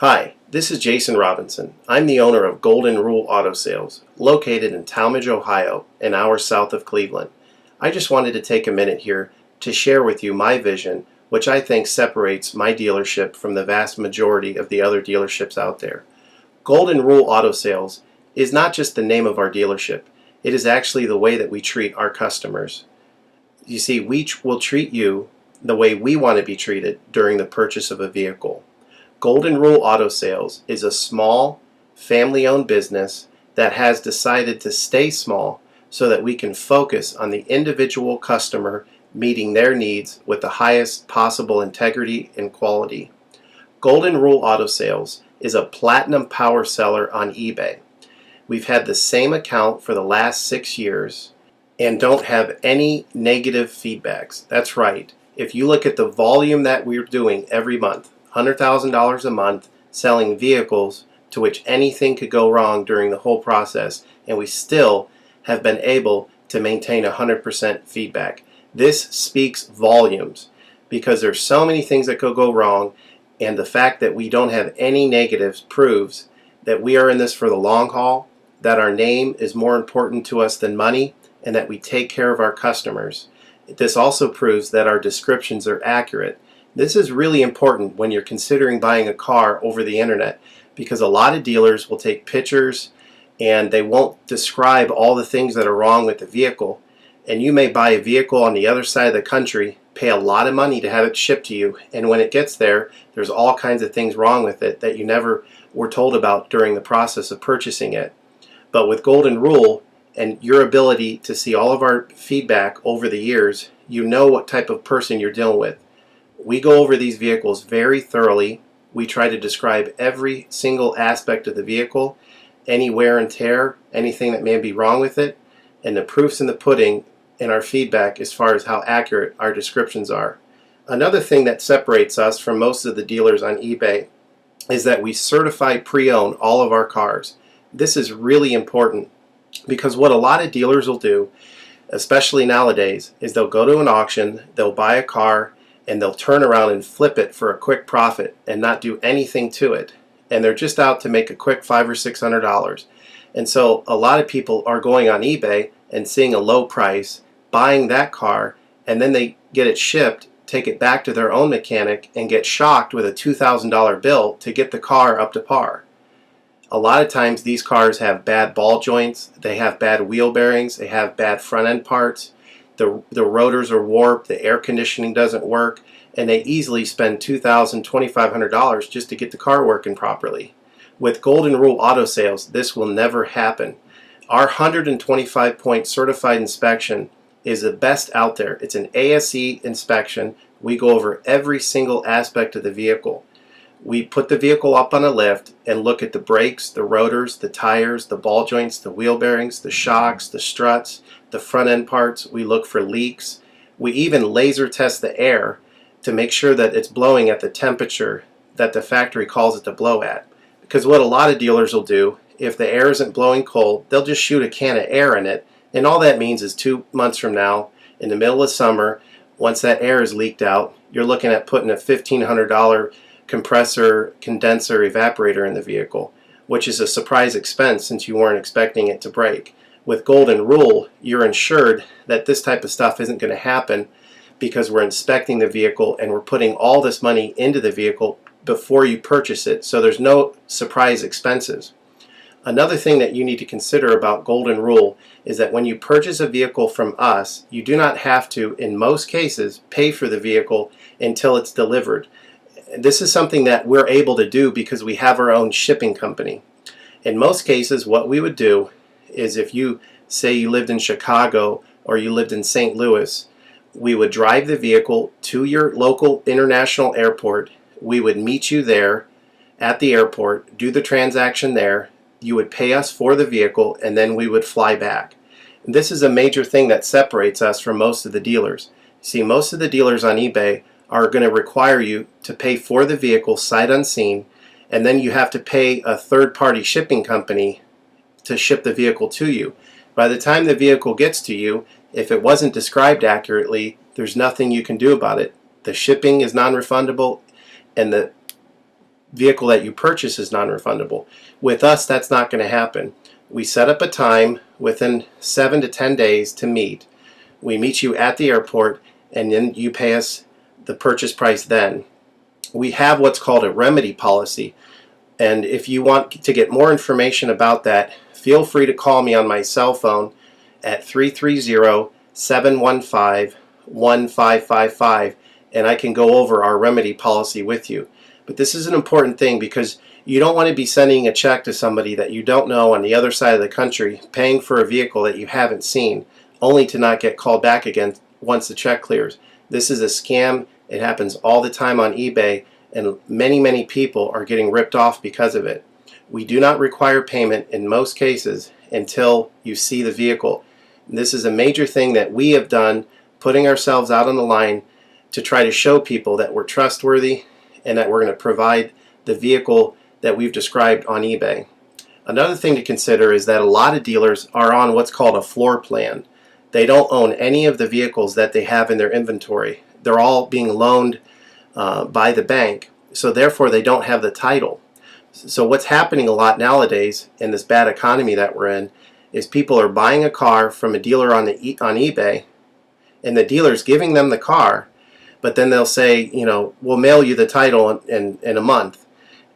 Hi, this is Jason Robinson. I'm the owner of Golden Rule Auto Sales, located in Tallmadge, Ohio, an hour south of Cleveland. I just wanted to take a minute here to share with you my vision, which I think separates my dealership from the vast majority of the other dealerships out there. Golden Rule Auto Sales is not just the name of our dealership, it is actually the way that we treat our customers. You see, we will treat you the way we want to be treated during the purchase of a vehicle. Golden Rule Auto Sales is a small, family-owned business that has decided to stay small so that we can focus on the individual customer meeting their needs with the highest possible integrity and quality. Golden Rule Auto Sales is a platinum power seller on eBay. We've had the same account for the last 6 years and don't have any negative feedbacks. That's right. If you look at the volume that we're doing every month, $100,000 a month selling vehicles to which anything could go wrong during the whole process, and we still have been able to maintain 100% feedback. This speaks volumes because there's so many things that could go wrong, and the fact that we don't have any negatives proves that we are in this for the long haul, that our name is more important to us than money, and that we take care of our customers. This also proves that our descriptions are accurate. This is really important when you're considering buying a car over the internet, because a lot of dealers will take pictures and they won't describe all the things that are wrong with the vehicle. And you may buy a vehicle on the other side of the country, pay a lot of money to have it shipped to you, and when it gets there, there's all kinds of things wrong with it that you never were told about during the process of purchasing it. But with Golden Rule and your ability to see all of our feedback over the years, you know what type of person you're dealing with. We go over these vehicles very thoroughly. We try to describe every single aspect of the vehicle, any wear and tear, anything that may be wrong with it, and the proof's in the pudding in our feedback as far as how accurate our descriptions are. Another thing that separates us from most of the dealers on eBay is that we certify pre-owned all of our cars. This is really important because what a lot of dealers will do, especially nowadays, is they'll go to an auction, they'll buy a car, and they'll turn around and flip it for a quick profit and not do anything to it. And they're just out to make a quick $500 or $600. And so a lot of people are going on eBay and seeing a low price, buying that car, and then they get it shipped, take it back to their own mechanic, and get shocked with a $2,000 bill to get the car up to par. A lot of times these cars have bad ball joints, they have bad wheel bearings, they have bad front end parts. The rotors are warped, the air conditioning doesn't work, and they easily spend $2,000, $2,500 just to get the car working properly. With Golden Rule Auto Sales, this will never happen. Our 125-point certified inspection is the best out there. It's an ASE inspection. We go over every single aspect of the vehicle. We put the vehicle up on a lift and look at the brakes, the rotors, the tires, the ball joints, the wheel bearings, the shocks, the struts, the front end parts. We look for leaks. We even laser test the air to make sure that it's blowing at the temperature that the factory calls it to blow at. Because what a lot of dealers will do, if the air isn't blowing cold, they'll just shoot a can of air in it, and all that means is 2 months from now, in the middle of summer, once that air is leaked out, you're looking at putting a $1,500 compressor, condenser, evaporator in the vehicle, which is a surprise expense since you weren't expecting it to break. With Golden Rule, you're insured that this type of stuff isn't going to happen because we're inspecting the vehicle and we're putting all this money into the vehicle before you purchase it, so there's no surprise expenses. Another thing that you need to consider about Golden Rule is that when you purchase a vehicle from us, you do not have to, in most cases, pay for the vehicle until it's delivered. This is something that we're able to do because we have our own shipping company. In most cases, what we would do is if you say you lived in Chicago or you lived in St. Louis, we would drive the vehicle to your local international airport. We would meet you there at the airport, do the transaction there. You would pay us for the vehicle, and then we would fly back. And this is a major thing that separates us from most of the dealers. See, most of the dealers on eBay are going to require you to pay for the vehicle sight unseen, and then you have to pay a third-party shipping company to ship the vehicle to you. By the time the vehicle gets to you, if it wasn't described accurately, there's nothing you can do about it. The shipping is non-refundable, and the vehicle that you purchase is non-refundable. With us, that's not going to happen. We set up a time within 7 to 10 days to meet. We meet you at the airport, and then you pay us the purchase price then. We have what's called a remedy policy, and if you want to get more information about that, feel free to call me on my cell phone at 330-715-1555, and I can go over our remedy policy with you. But this is an important thing because you don't want to be sending a check to somebody that you don't know on the other side of the country, paying for a vehicle that you haven't seen, only to not get called back again once the check clears. This is a scam. It happens all the time on eBay, and many people are getting ripped off because of it. We do not require payment in most cases until you see the vehicle. This is a major thing that we have done, putting ourselves out on the line to try to show people that we're trustworthy and that we're going to provide the vehicle that we've described on eBay. Another thing to consider is that a lot of dealers are on what's called a floor plan. They don't own any of the vehicles that they have in their inventory. They're all being loaned by the bank, so therefore they don't have the title. So what's happening a lot nowadays in this bad economy that we're in is people are buying a car from a dealer on eBay, and the dealer's giving them the car, but then they'll say, you know, we'll mail you the title in a month,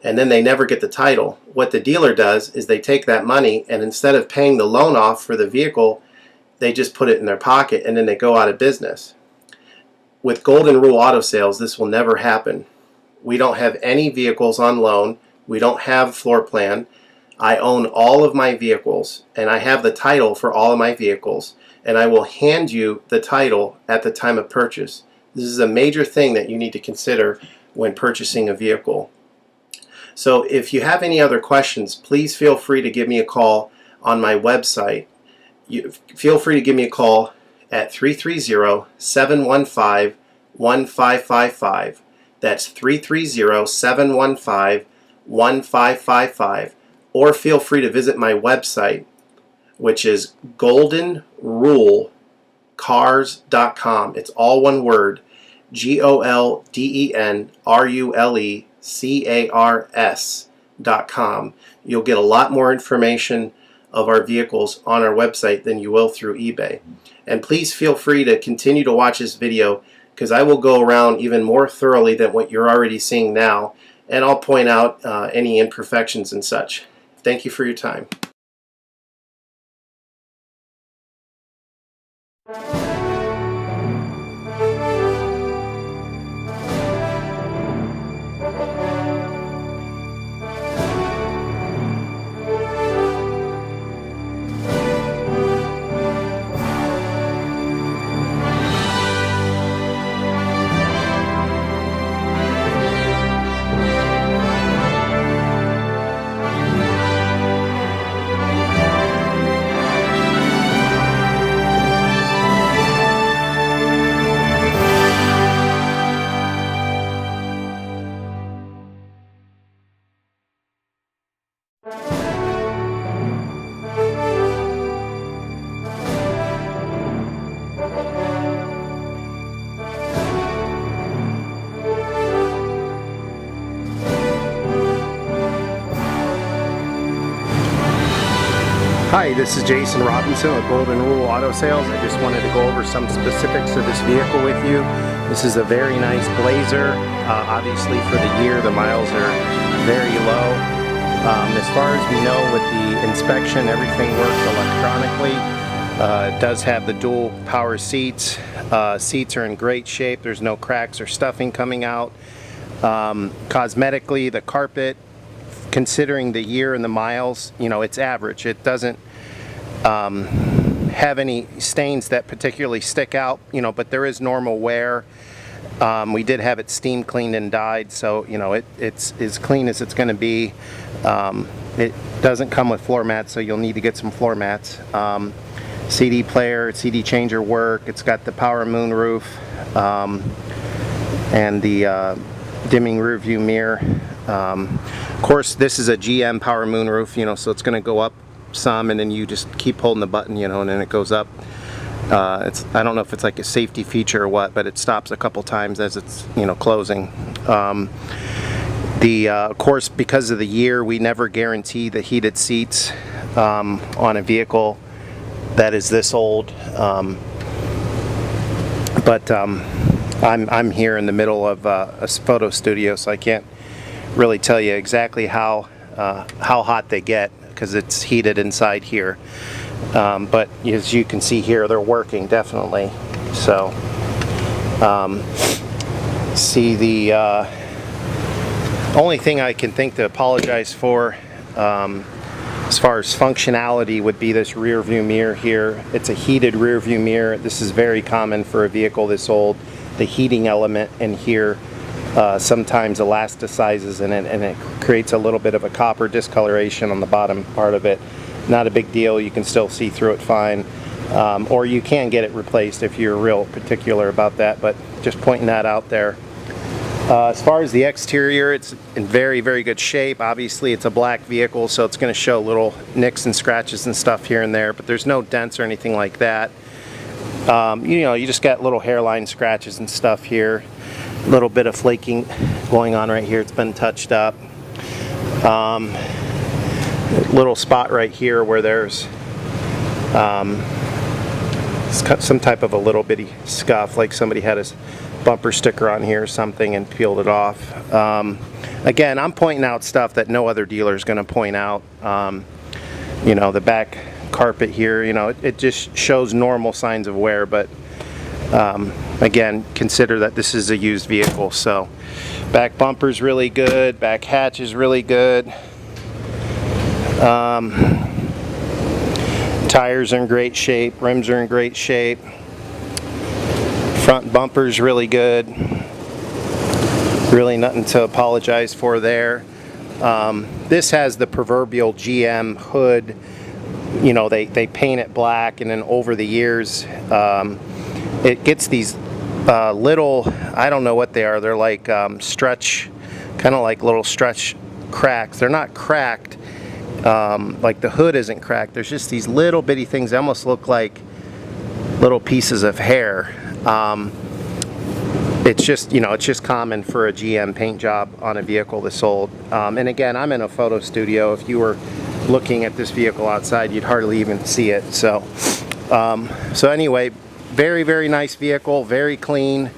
and then they never get the title. What the dealer does is they take that money, and instead of paying the loan off for the vehicle, they just put it in their pocket, and then they go out of business. With Golden Rule Auto Sales, this will never happen. We don't have any vehicles on loan. We don't have floor plan. I own all of my vehicles, and I have the title for all of my vehicles, and I will hand you the title at the time of purchase. This is a major thing that you need to consider when purchasing a vehicle. So if you have any other questions, please feel free to give me a call on my website. Feel free to give me a call at 330-715-1555. That's 330-715-1555. Or feel free to visit my website, which is goldenrulecars.com. It's all one word, goldenrulecars.com. You'll get a lot more information of our vehicles on our website than you will through eBay. And please feel free to continue to watch this video, because I will go around even more thoroughly than what you're already seeing now, and I'll point out any imperfections and such. Thank you for your time. Hi, this is Jason Robinson with Golden Rule Auto Sales. I just wanted to go over some specifics of this vehicle with you. This is a very nice Blazer. Obviously for the year the miles are very low. As far as we know with the inspection, everything works electronically. It does have the dual power seats. Seats are in great shape. There's no cracks or stuffing coming out. Cosmetically, the carpet, considering the year and the miles, you know, it's average. It doesn't have any stains that particularly stick out, you know, but there is normal wear. We did have it steam cleaned and dyed, so you know it's as clean as it's going to be. It doesn't come with floor mats, so you'll need to get some floor mats. CD player, CD changer work. It's got the power moonroof and the dimming rear view mirror. Of course, this is a GM power moonroof, you know, so it's going to go up some, and then you just keep holding the button, you know, and then it goes up. I don't know if it's like a safety feature or what, but it stops a couple times as it's, you know, closing. Of course, because of the year, we never guarantee the heated seats on a vehicle that is this old. But I'm here in the middle of a photo studio, so I can't really tell you exactly how hot they get because it's heated inside here. But as you can see here, they're working definitely. So see, the only thing I can think to apologize for as far as functionality would be this rear view mirror here. It's a heated rear view mirror. This is very common for a vehicle this old. The heating element in here sometimes elasticizes in it, and it creates a little bit of a copper discoloration on the bottom part of it. Not a big deal, you can still see through it fine, or you can get it replaced if you're real particular about that, but just pointing that out there. As far as the exterior, it's in very, very good shape. Obviously it's a black vehicle, so it's going to show little nicks and scratches and stuff here and there, but there's no dents or anything like that. You know, you just got little hairline scratches and stuff here. A little bit of flaking going on right here. It's been touched up. Little spot right here where there's some type of a little bitty scuff, like somebody had a bumper sticker on here or something and peeled it off. Again, I'm pointing out stuff that no other dealer is going to point out. You know, the back carpet here, you know, it just shows normal signs of wear, but again, consider that this is a used vehicle. So back bumper's really good, back hatch is really good. Tires are in great shape, rims are in great shape, front bumper's really good, really nothing to apologize for there. This has the proverbial GM hood. You know, they paint it black, and then over the years it gets these little, I don't know what they are, they're like stretch, kind of like little stretch cracks. They're not cracked, like the hood isn't cracked, there's just these little bitty things that almost look like little pieces of hair. It's just, you know, it's just common for a GM paint job on a vehicle this old. And again, I'm in a photo studio. If you were looking at this vehicle outside, you'd hardly even see it. So so anyway, very, very nice vehicle, very clean.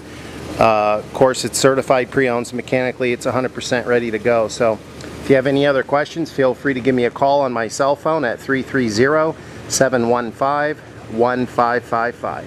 Of course, it's certified pre-owned, so mechanically it's 100% ready to go. So if you have any other questions, feel free to give me a call on my cell phone at 330-715-1555.